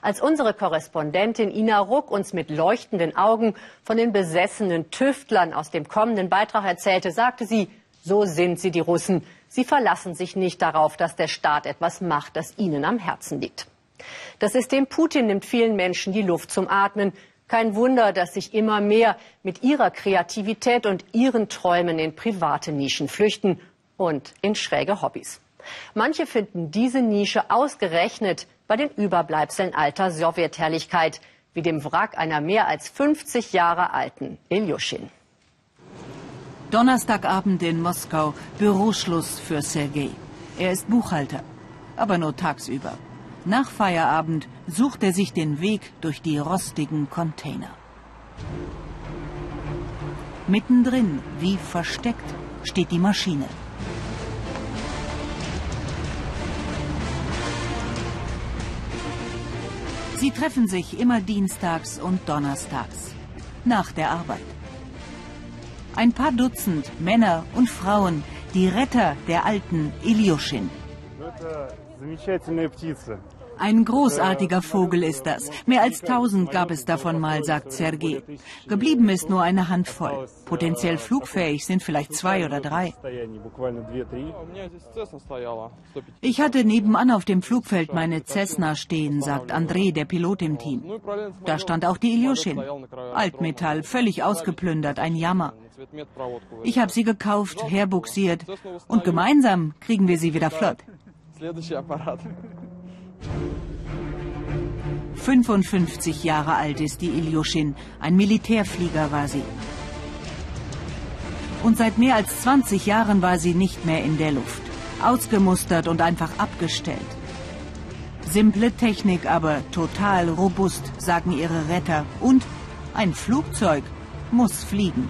Als unsere Korrespondentin Ina Ruck uns mit leuchtenden Augen von den besessenen Tüftlern aus dem kommenden Beitrag erzählte, sagte sie, so sind sie, die Russen. Sie verlassen sich nicht darauf, dass der Staat etwas macht, das ihnen am Herzen liegt. Das System Putin nimmt vielen Menschen die Luft zum Atmen. Kein Wunder, dass sich immer mehr mit ihrer Kreativität und ihren Träumen in private Nischen flüchten und in schräge Hobbys. Manche finden diese Nische ausgerechnet bei den Überbleibseln alter Sowjetherrlichkeit, wie dem Wrack einer mehr als 50 Jahre alten Iljuschin. Donnerstagabend in Moskau, Büroschluss für Sergei. Er ist Buchhalter, aber nur tagsüber. Nach Feierabend sucht er sich den Weg durch die rostigen Container. Mittendrin, wie versteckt, steht die Maschine. Sie treffen sich immer dienstags und donnerstags, nach der Arbeit. Ein paar Dutzend Männer und Frauen, die Retter der alten Iljuschin. Ein großartiger Vogel ist das. Mehr als 1000 gab es davon mal, sagt Sergei. Geblieben ist nur eine Handvoll. Potenziell flugfähig sind vielleicht 2 oder 3. Ich hatte nebenan auf dem Flugfeld meine Cessna stehen, sagt Andrei, der Pilot im Team. Da stand auch die Iljuschin. Altmetall, völlig ausgeplündert, ein Jammer. Ich habe sie gekauft, herbuxiert und gemeinsam kriegen wir sie wieder flott. 55 Jahre alt ist die Iljuschin. Ein Militärflieger war sie. Und seit mehr als 20 Jahren war sie nicht mehr in der Luft. Ausgemustert und einfach abgestellt. Simple Technik, aber total robust, sagen ihre Retter. Und ein Flugzeug muss fliegen.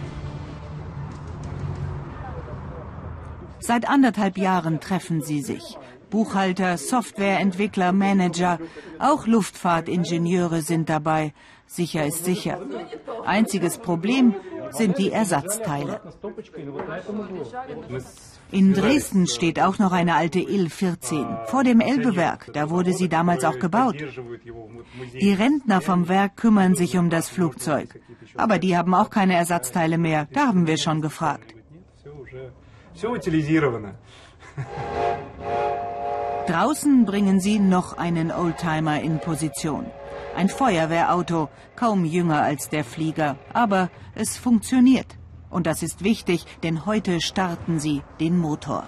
Seit 1,5 Jahren treffen sie sich. Buchhalter, Softwareentwickler, Manager, auch Luftfahrtingenieure sind dabei. Sicher ist sicher. Einziges Problem sind die Ersatzteile. In Dresden steht auch noch eine alte Il-14, vor dem Elbewerk. Da wurde sie damals auch gebaut. Die Rentner vom Werk kümmern sich um das Flugzeug. Aber die haben auch keine Ersatzteile mehr. Da haben wir schon gefragt. Draußen bringen sie noch einen Oldtimer in Position. Ein Feuerwehrauto, kaum jünger als der Flieger, aber es funktioniert. Und das ist wichtig, denn heute starten sie den Motor.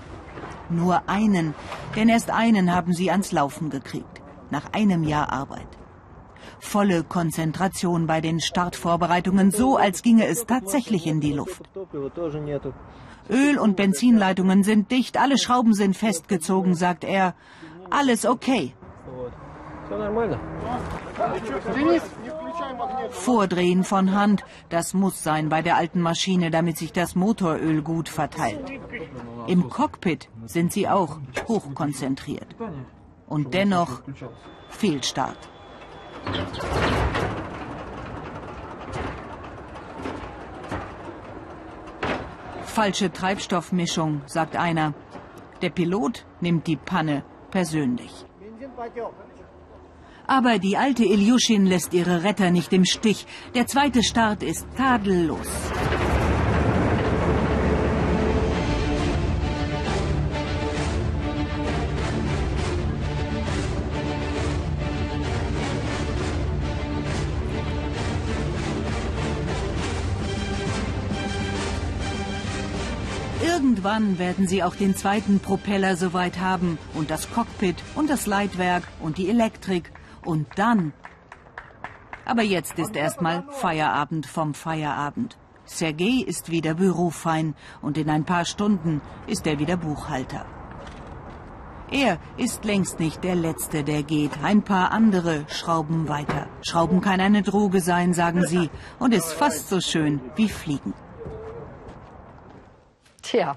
Nur einen, denn erst einen haben sie ans Laufen gekriegt, nach einem Jahr Arbeit. Volle Konzentration bei den Startvorbereitungen, so als ginge es tatsächlich in die Luft. Öl- und Benzinleitungen sind dicht, alle Schrauben sind festgezogen, sagt er. Alles okay. Vordrehen von Hand, das muss sein bei der alten Maschine, damit sich das Motoröl gut verteilt. Im Cockpit sind sie auch hochkonzentriert. Und dennoch Fehlstart. Falsche Treibstoffmischung, sagt einer. Der Pilot nimmt die Panne persönlich. Aber die alte Iljuschin lässt ihre Retter nicht im Stich. Der zweite Start ist tadellos. Irgendwann werden sie auch den zweiten Propeller soweit haben und das Cockpit und das Leitwerk und die Elektrik und dann. Aber jetzt ist erstmal Feierabend vom Feierabend. Sergei ist wieder bürofein und in ein paar Stunden ist er wieder Buchhalter. Er ist längst nicht der Letzte, der geht. Ein paar andere schrauben weiter. Schrauben kann eine Droge sein, sagen sie, und ist fast so schön wie Fliegen. Tja,